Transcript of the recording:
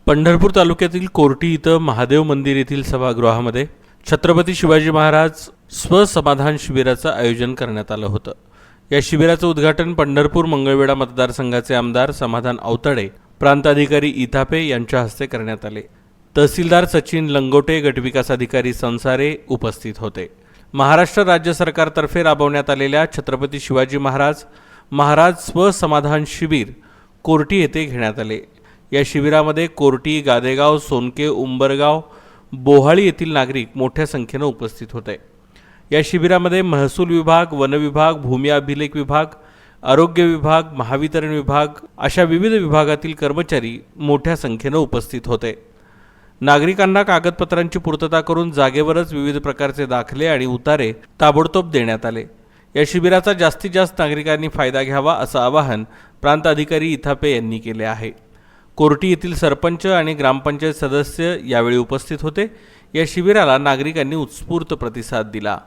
पंढरपूर तालुक्यातील कोर्टी इथं महादेव मंदिर येथील सभागृहामध्ये छत्रपती शिवाजी महाराज स्वसमाधान शिबिराचं आयोजन करण्यात आलं होतं। या शिबिराचं उद्घाटन पंढरपूर मंगळवेढा मतदारसंघाचे आमदार समाधान अवतडे, प्रांत अधिकारी इथापे यांच्या हस्ते करण्यात आले। तहसीलदार सचिन लंगोटे, गटविकास अधिकारी संसारे उपस्थित होते। महाराष्ट्र राज्य सरकारतर्फे राबवण्यात आलेल्या छत्रपती शिवाजी महाराज स्वसमाधान शिबिर कोर्टी येथे घेण्यात आले। या शिबिरामध्ये कोर्टी, गादेगाव, सोनके, उंबरगाव, बोहाळी येथील नागरिक मोठ्या संख्येने उपस्थित होते। या शिबिरामध्ये महसूल विभाग, वन विभाग, भूमी अभिलेख विभाग, आरोग्य विभाग, महावितरण विभाग अशा विविध विभागातील कर्मचारी मोठ्या संख्येने उपस्थित होते। नागरिकांना कागदपत्रांची पूर्तता करून जागेवरच विविध प्रकारचे दाखले आणि उतारे ताबडतोब देण्यात आले। या शिबिराचा जास्तीत जास्त नागरिकांनी फायदा घ्यावा असं आवाहन प्रांत अधिकारी इथापे यांनी केले आहे। कोर्टी येथील सरपंच आणि ग्रामपंचायत सदस्य यावेळी उपस्थित होते। या शिबिराला नागरिकांनी उत्स्फूर्त प्रतिसाद दिला।